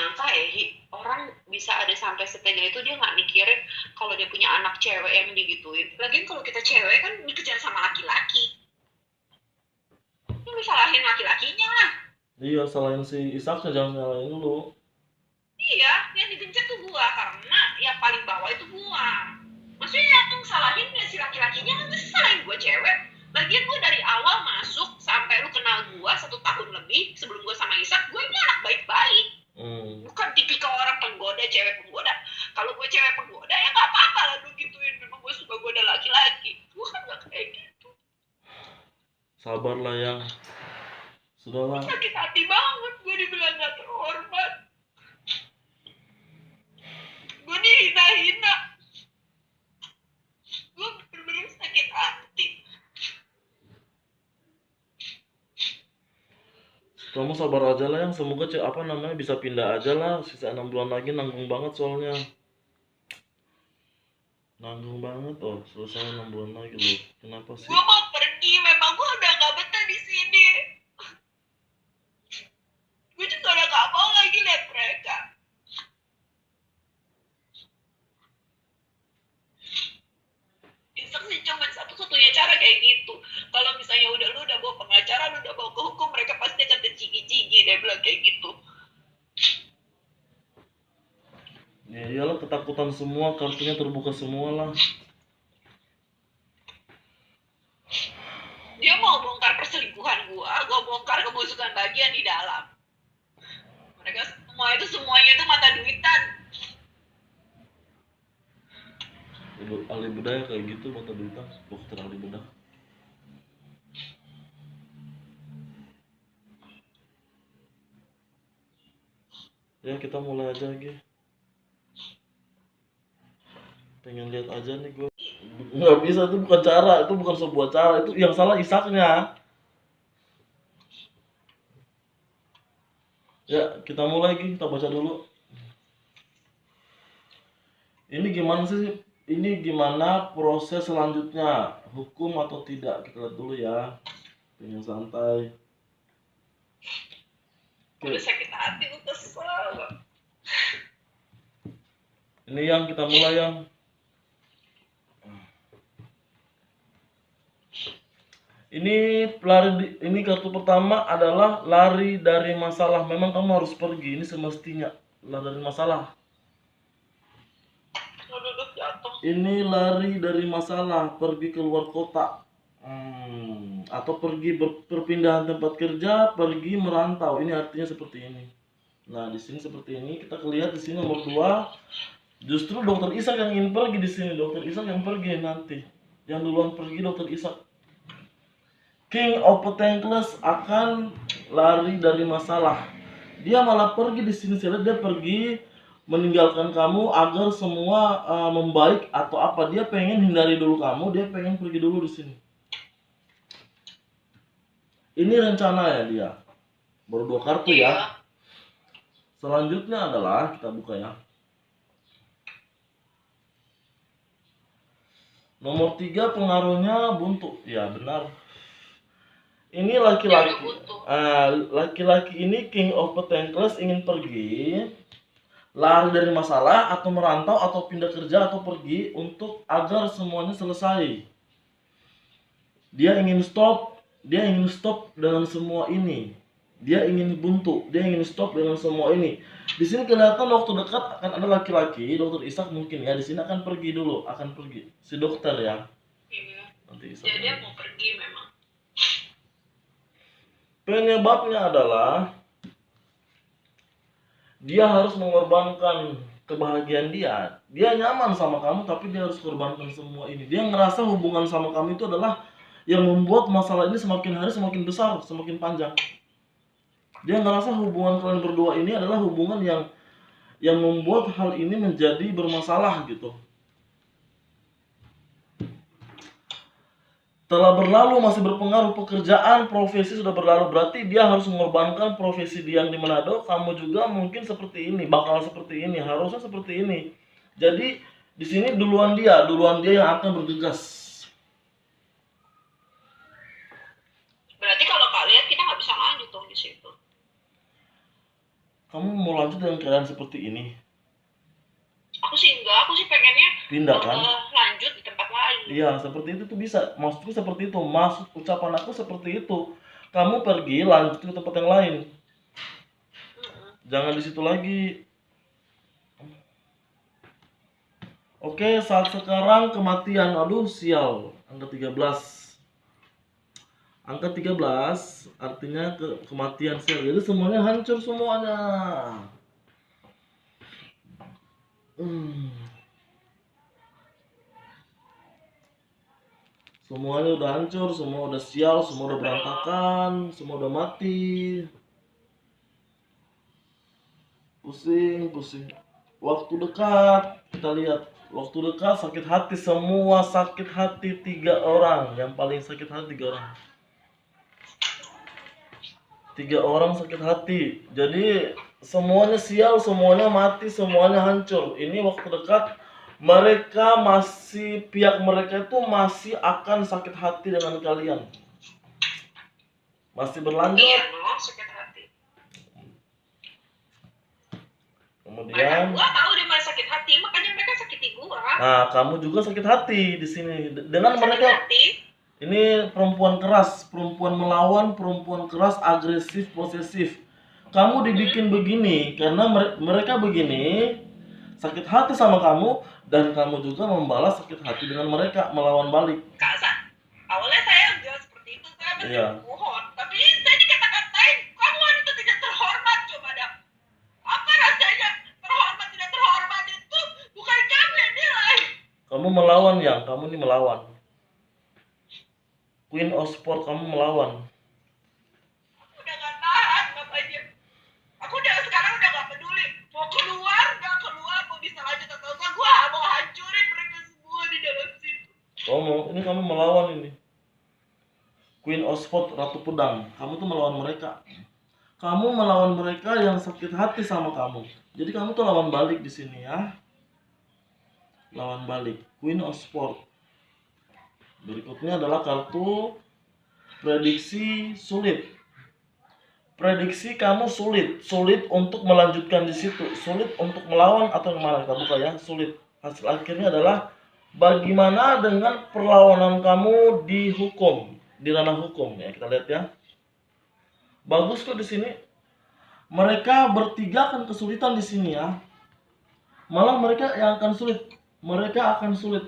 nyangka ya orang bisa ada sampai setega itu dia nggak mikirin kalau dia punya anak cewek yang digituin. Lagian kalau kita cewek kan dikejar sama laki-laki, lu salahin laki-lakinya lah. Iya, salahin si Isaknya, jangan salahin lu. Iya, yang digencet tuh gua karena yang paling bawah itu gua. Maksudnya yang salahin ya si laki-lakinya, kan mesti salahin gua cewek. Lagian gua dari awal masuk sampai lu kenal gua 1 tahun lebih sebelum gua sama Isak, gua ini anak baik-baik. Bukan tipikal orang penggoda, cewek penggoda. Kalau gue cewek penggoda ya nggak apa-apa lah lu gituin, memang gue suka goda laki-laki. Gue kan nggak kayak gitu. Sabarlah yang. Sudahlah. Sakit hati banget gue dibilang gak terhormat. Gue dihina-hina. Gue bener-bener sakit hati. Kamu sabar aja lah yang, semoga bisa pindah aja lah, sisa 6 bulan lagi nanggung banget soalnya. Nanggung banget selesai 6 bulan lagi loh. Kenapa sih? Gue mau pergi, memang gue udah gak betah di sini. Gue juga udah gak mau lagi lihat mereka. Isak sih cuma satu-satunya cara kayak gitu. Kalau misalnya lu udah bawa pengacara, lu udah bawa ke hukum, mereka pasti akan tercigi-cigi, dia bilang kayak gitu. Ya iyalah, ketakutan semua, kartunya terbuka semua lah. Dia mau bongkar perselingkuhan gua bongkar kebusukan bagian di dalam. Mereka semuanya itu mata duitan. Ahli bedah kayak gitu, mata duitan, dokter ahli bedah. Ya kita mulai aja lagi. Pengen lihat aja nih gue. Nggak bisa, itu bukan cara, itu bukan sebuah cara, itu yang salah Isaknya. Ya kita mulai lagi, kita baca dulu. Ini gimana sih? Ini gimana proses selanjutnya? Hukum atau tidak? Kita lihat dulu ya. Pengen santai. Udah sakit hati, gue kesel. Ini yang kita mulai yang. Ini kartu pertama adalah lari dari masalah. Memang kamu harus pergi. Ini semestinya lari dari masalah. Ini lari dari masalah, pergi keluar kota, atau pergi perpindahan tempat kerja, pergi merantau. Ini artinya seperti ini. Nah di sini seperti ini. Kita lihat di sini nomor 2. Justru dokter Isak yang ingin pergi di sini. Dokter Isak yang pergi nanti. Yang duluan pergi dokter Isak. King of Pentacles akan lari dari masalah. Dia malah pergi di sini. Saya lihat dia pergi meninggalkan kamu agar semua membaik atau apa. Dia pengen hindari dulu kamu, dia pengen pergi dulu di sini. Ini rencana ya dia. Baru 2 kartu ya. Selanjutnya adalah kita buka ya. Nomor 3 pengaruhnya buntu. Ya benar. Ini laki-laki. Laki-laki ini King of Pentacles ingin pergi, lari dari masalah atau merantau atau pindah kerja atau pergi untuk agar semuanya selesai. Dia ingin stop dengan semua ini. Dia ingin buntu, dia ingin stop dengan semua ini. Di sini kelihatan waktu dekat akan ada laki-laki, dokter Isak mungkin ya, di sini akan pergi dulu, akan pergi. Si dokter ya. Iya. Nanti Isak. Jadi dia mau pergi memang. Penyebabnya adalah dia harus mengorbankan kebahagiaan dia. Dia nyaman sama kamu tapi dia harus korbankan semua ini. Dia ngerasa hubungan sama kamu itu adalah yang membuat masalah ini semakin hari semakin besar, semakin panjang. Dia ngerasa hubungan kalian berdua ini adalah hubungan yang membuat hal ini menjadi bermasalah gitu. Telah berlalu, masih berpengaruh pekerjaan, profesi sudah berlalu, berarti dia harus mengorbankan profesi dia yang di Manado. Kamu juga mungkin seperti ini, bakal seperti ini, harusnya seperti ini. Jadi di sini duluan dia yang akan bergegas. Berarti kalau kalian kita nggak bisa lanjut dong di situ. Kamu mau lanjut dengan keadaan seperti ini? Aku sih enggak, aku sih pengennya Pindah kan? lanjut di tempat lain. Iya, seperti itu tuh bisa. Maksudku seperti itu. Maksud ucapan aku seperti itu. Kamu pergi lanjut ke tempat yang lain. Jangan di situ lagi. Oke, saat sekarang kematian. Aduh, sial. Angka 13. Angka 13 artinya kematian sel. Jadi semuanya hancur semuanya. Semuanya udah hancur, semua udah sial, semua udah berantakan, semua udah mati. Pusing, pusing. Waktu dekat, kita lihat. Waktu dekat sakit hati, semua sakit hati 3 orang. Yang paling sakit hati 3 orang. 3 orang sakit hati. Jadi semuanya sial, semuanya mati, semuanya hancur. Ini waktu dekat mereka masih, pihak mereka itu masih akan sakit hati dengan kalian. Masih berlanjut. Iya, no, sakit hati. Kemudian gua tahu dia malah sakit hati, makanya mereka sakiti gua. Nah, kamu juga sakit hati di sini dengan sakit mereka. Hati. Ini perempuan keras, perempuan melawan, perempuan keras, agresif, posesif. Kamu dibikin begini karena mereka begini, sakit hati sama kamu, dan kamu juga membalas sakit hati dengan mereka, melawan balik. Kak, awalnya saya juga seperti itu, saya masih mohon, tapi saya dikata-katain, kamu wanita tidak terhormat. Coba dah, apa rasanya terhormat tidak terhormat itu bukan kamu yang nilai. Kamu melawan, yang kamu ini melawan. Queen of Sport, kamu melawan. Aku udah gak tahan, bapaknya. Aku udah sekarang udah gak peduli. Mau keluar, gak keluar, mau bisa lanjut atau enggak, gue mau hancurin mereka semua di dalam situ. Ini kamu melawan ini. Queen of Sport, Ratu Pedang. Kamu tuh melawan mereka. Kamu melawan mereka yang sakit hati sama kamu. Jadi kamu tuh lawan balik di sini ya. Lawan balik. Queen of Sport. Berikutnya adalah kartu prediksi sulit. Prediksi kamu sulit untuk melanjutkan di situ, sulit untuk melawan atau kemana, kita buka ya, sulit. Hasil akhirnya adalah bagaimana dengan perlawanan kamu di hukum, di ranah hukum ya, kita lihat ya. Bagus kok di sini. Mereka bertiga akan kesulitan di sini ya. Malah mereka yang akan sulit. Mereka akan sulit.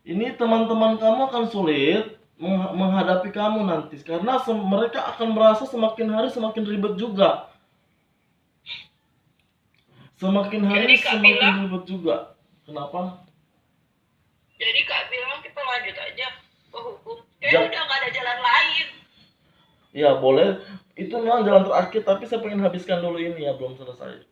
Ini teman-teman kamu akan sulit menghadapi kamu nanti karena mereka akan merasa semakin hari semakin ribet juga. Semakin hari semakin ribet juga. Kenapa? Jadi Kak bilang kita lanjut aja ke hukum. Kayaknya udah gak ada jalan lain. Ya boleh. Itu memang jalan terakhir, tapi saya pengen habiskan dulu ini ya, belum selesai.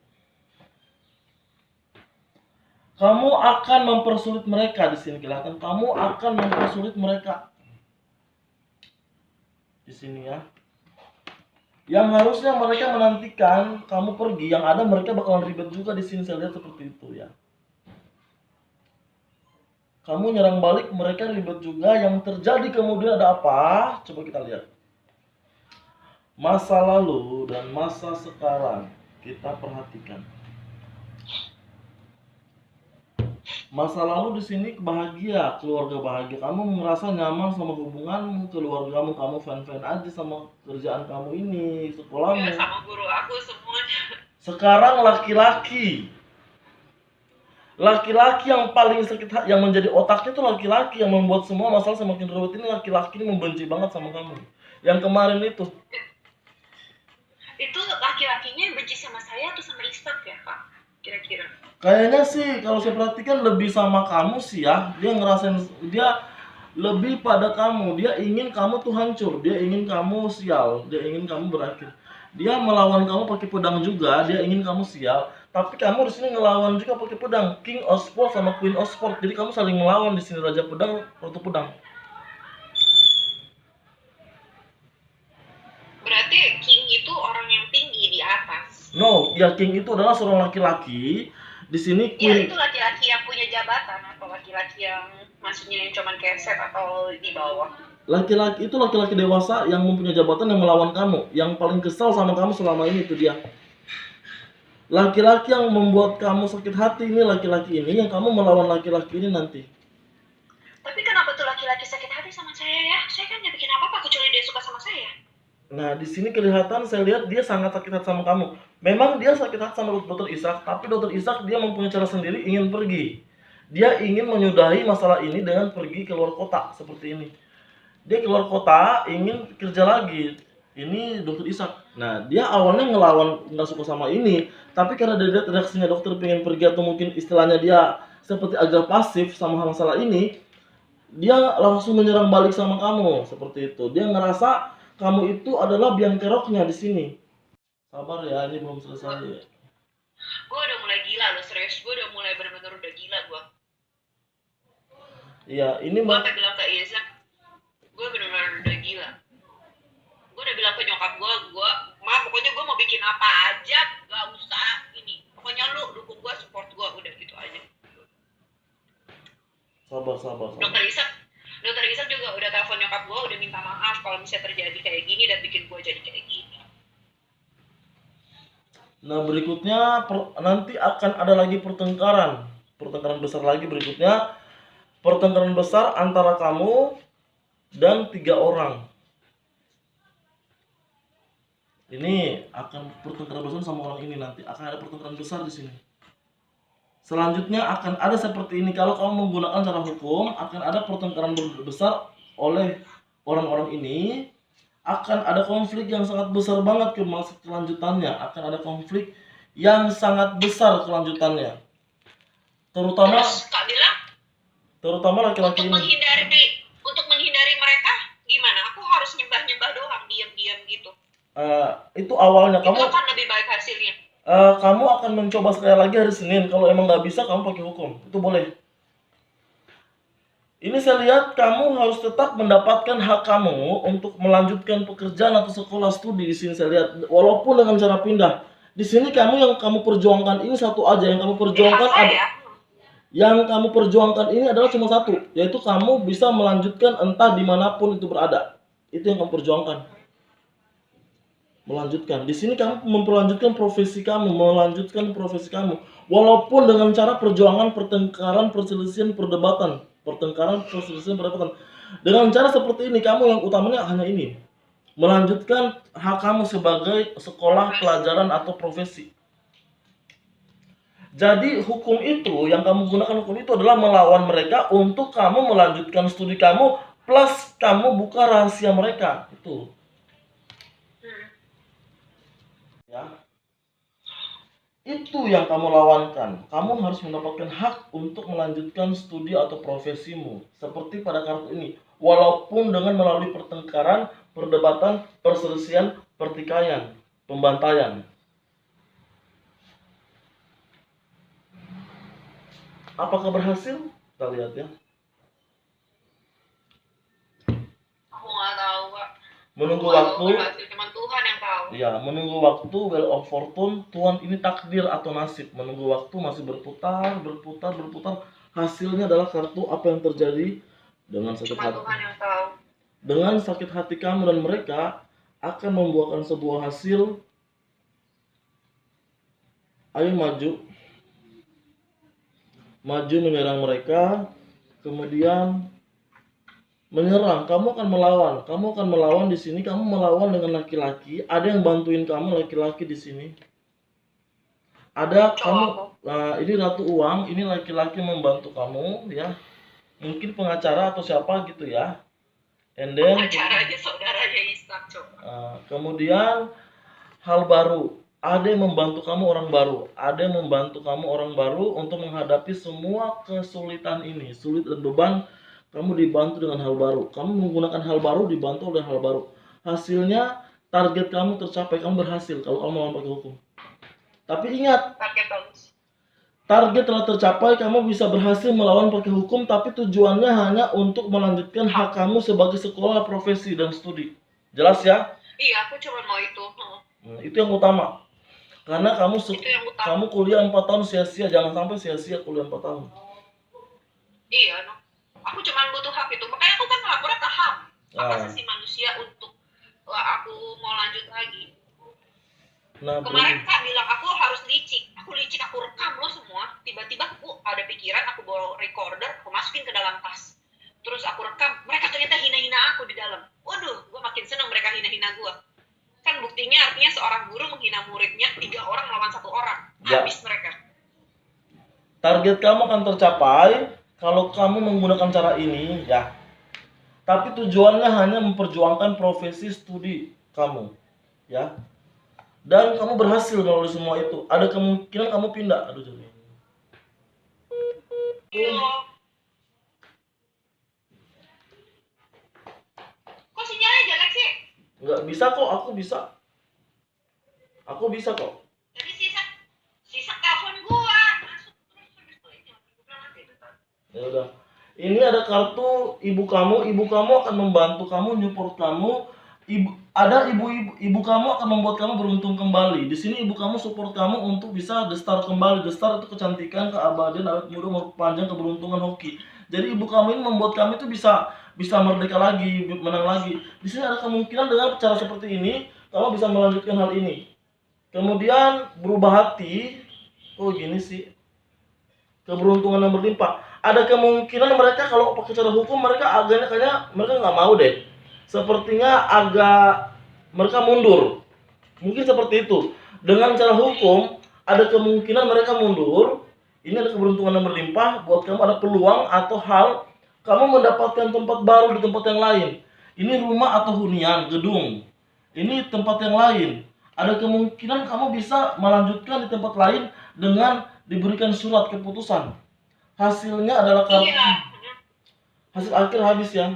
Kamu akan mempersulit mereka di sini, kelihatan. Kamu akan mempersulit mereka di sini ya. Yang harusnya mereka menantikan kamu pergi, yang ada mereka bakalan ribet juga di sini, saya lihat seperti itu ya. Kamu nyerang balik, mereka ribet juga. Yang terjadi kemudian ada apa? Coba kita lihat. Masa lalu dan masa sekarang kita perhatikan. Masa lalu di sini bahagia, keluarga bahagia. Kamu merasa nyaman sama hubunganmu, keluargamu, kamu fan-fan aja sama kerjaan kamu ini, sekolahmu. Ya, sama guru aku semuanya. Sekarang laki-laki yang paling sakit, yang menjadi otaknya itu laki-laki, yang membuat semua masalah semakin rumit ini laki-laki ini membenci banget sama kamu. Yang kemarin itu laki-lakinya benci sama saya atau sama Istat ya Kak? Kira-kira kayaknya sih kalau saya perhatikan lebih sama kamu sih ya. Dia ngerasain, dia lebih pada kamu. Dia ingin kamu tuh hancur, dia ingin kamu sial, dia ingin kamu berakhir. Dia melawan kamu pakai pedang juga, dia ingin kamu sial. Tapi kamu di sini ngelawan juga pakai pedang. King of Sport sama Queen of Sport. Jadi kamu saling melawan di sini, Raja Pedang, Ratu Pedang. Berarti King itu orang yang tinggi di atas. No, ya King itu adalah seorang laki-laki. Di sini Queen. Ya, itu laki-laki yang punya jabatan atau laki-laki yang maksudnya yang cuman keset atau di bawah. Laki-laki itu laki-laki dewasa yang mempunyai jabatan yang melawan kamu, yang paling kesal sama kamu selama ini itu dia. Laki-laki yang membuat kamu sakit hati ini laki-laki ini yang kamu melawan laki-laki ini nanti. Tapi kenapa tuh laki-laki sakit hati sama saya ya? Saya kan nggak bikin apa-apa kecuali dia suka sama saya. Nah, di sini kelihatan saya lihat dia sangat sakit hati sama kamu. Memang dia sakit hati sama dokter Ishak, tapi dokter Ishak dia mempunyai cara sendiri ingin pergi. Dia ingin menyudahi masalah ini dengan pergi keluar kota seperti ini. Dia keluar kota ingin kerja lagi. Ini dokter Ishak. Nah, dia awalnya ngelawan nggak suka sama ini, tapi karena dia lihat reaksinya dokter pengen pergi atau mungkin istilahnya dia seperti agak pasif sama masalah ini, dia langsung menyerang balik sama kamu seperti itu. Dia ngerasa kamu itu adalah biang keroknya di sini. Sabar ya, ini belum selesai. Gue udah mulai gila loh, serius. Gue udah mulai bener-bener udah gila gue. Iya, ini Gue sampai bilang ke Ishak, gue bener-bener udah gila. Gue udah bilang ke nyokap gue, ma pokoknya gue mau bikin apa aja, gak usah ini. Pokoknya lu dukung gue, support gue, udah gitu aja. Sabar. Dokter Ishak juga udah telepon nyokap gue, udah minta maaf kalau misalnya terjadi kayak gini dan bikin gue jadi kayak gini. Nah, berikutnya nanti akan ada lagi pertengkaran besar lagi berikutnya. Pertengkaran besar antara kamu dan 3 orang. Ini akan pertengkaran besar sama orang ini nanti. Akan ada pertengkaran besar di sini. Selanjutnya akan ada seperti ini. Kalau kamu menggunakan cara hukum, akan ada pertengkaran besar oleh orang-orang ini. Akan ada konflik yang sangat besar banget kelanjutannya. Akan ada konflik yang sangat besar kelanjutannya. Terutama Terus Kak bilang, terutama laki-laki untuk ini. menghindari mereka gimana? Aku harus nyembah doang, diam-diam gitu. Itu awalnya Itu kamu akan lebih baik hasilnya. kamu akan mencoba sekali lagi hari Senin. Kalau emang nggak bisa, kamu pakai hukum. Itu boleh. Ini saya lihat kamu harus tetap mendapatkan hak kamu untuk melanjutkan pekerjaan atau sekolah studi di sini saya lihat. Walaupun dengan cara pindah. Di sini kamu yang kamu perjuangkan ini satu aja yang kamu perjuangkan ada. Yang kamu perjuangkan ini adalah cuma satu, yaitu kamu bisa melanjutkan entah dimanapun itu berada. Itu yang kamu perjuangkan. Melanjutkan. Di sini kamu memperlanjutkan profesi kamu, walaupun dengan cara perjuangan, pertengkaran, perselisihan, perdebatan. Dengan cara seperti ini, kamu yang utamanya hanya ini. Melanjutkan hak kamu sebagai sekolah, pelajaran, atau profesi. Jadi hukum itu, yang kamu gunakan hukum itu adalah melawan mereka untuk kamu melanjutkan studi kamu, plus kamu buka rahasia mereka. Itu. Ya. Itu yang kamu lawankan. Kamu harus mendapatkan hak untuk melanjutkan studi atau profesimu. Seperti pada kartu ini. Walaupun dengan melalui pertengkaran, perdebatan, perselisihan, pertikaian, pembantaian. Apakah berhasil? Kita lihat ya. Aku nggak tahu, Kak. Menunggu waktu. Cuma Tuhan yang tahu. Ya, menunggu waktu, wheel of fortune, Tuhan ini takdir atau nasib. Menunggu waktu masih berputar. Hasilnya adalah kartu apa yang terjadi dengan sakit hati. Tuhan yang tahu. Dengan sakit hati kamu dan mereka akan membuahkan sebuah hasil. Ayo maju menyerang mereka, kemudian menyerang. Kamu akan melawan di sini. Kamu melawan dengan laki-laki. Ada yang bantuin kamu laki-laki di sini. Ada kamu. Nah, ini ratu uang. Ini laki-laki membantu kamu, ya. Mungkin pengacara atau siapa gitu ya. And then, pengacaranya saudaranya Ishak coba. Kemudian hal baru. Ada yang membantu kamu orang baru. Untuk menghadapi semua kesulitan ini. Sulit dan beban. Kamu dibantu dengan hal baru. Kamu menggunakan hal baru, dibantu oleh hal baru. Hasilnya, target kamu tercapai. Kamu berhasil kalau kamu melawan pakai hukum. Tapi ingat, target telah tercapai. Kamu bisa berhasil melawan pakai hukum. Tapi tujuannya hanya untuk melanjutkan hak kamu sebagai sekolah, profesi, dan studi. Jelas ya? Iya, aku cuma mau itu. Itu yang utama. Karena kamu kuliah 4 tahun sia-sia. Jangan sampai sia-sia kuliah 4 tahun. Iya, no. Aku cuma butuh hak itu. Makanya aku kan ngelapornya ke HAM. hak Ah. asasi manusia untuk aku mau lanjut lagi. Nah, Kemarin pergi. Kak bilang aku harus licik, aku rekam lo semua. Tiba-tiba aku ada pikiran, aku bawa recorder, aku masukin ke dalam tas. Terus aku rekam, mereka ternyata hina-hina aku di dalam. Waduh, gue makin seneng mereka hina-hina gue. Kan buktinya artinya seorang guru menghina muridnya 3 orang melawan 1 orang. Ya. Habis mereka. Target kamu akan tercapai kalau kamu menggunakan cara ini, ya. Tapi tujuannya hanya memperjuangkan profesi studi kamu, ya. Dan kamu berhasil melalui semua itu. Ada kemungkinan kamu pindah. Aduh, jadi. Iya. Kok sinyalnya jelek sih? Nggak bisa kok, aku bisa. Aku bisa kok. Jadi sisa telepon gua masuk terus habis itu ini. Gua bilang nanti itu. Ya udah. Ini ada kartu ibu kamu akan membantu kamu, support kamu. Ibu kamu akan membuat kamu beruntung kembali. Di sini ibu kamu support kamu untuk bisa destar kembali. Destar itu kecantikan, keabadian, awet muda, umur panjang, keberuntungan, hoki. Jadi ibu kamu ini membuat kamu itu bisa merdeka lagi, menang lagi. Di sini ada kemungkinan dengan cara seperti ini kamu bisa melanjutkan hal ini. Kemudian berubah hati. Oh gini sih. Keberuntungan yang berlimpah. Ada kemungkinan mereka kalau pakai cara hukum mereka agaknya kayaknya mereka nggak mau deh. Sepertinya agak mereka mundur. Mungkin seperti itu. Dengan cara hukum ada kemungkinan mereka mundur. Ini ada keberuntungan yang berlimpah buat kamu, ada peluang atau hal kamu mendapatkan tempat baru di tempat yang lain. Ini rumah atau hunian, gedung. Ini tempat yang lain. Ada kemungkinan kamu bisa melanjutkan di tempat lain dengan diberikan surat keputusan. Hasilnya adalah Iya. hasil akhir habis ya.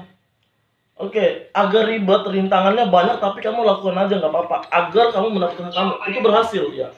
Oke, agar ribet, rintangannya banyak tapi kamu lakukan aja nggak apa-apa. Agar kamu mendapatkan kamu itu berhasil ya.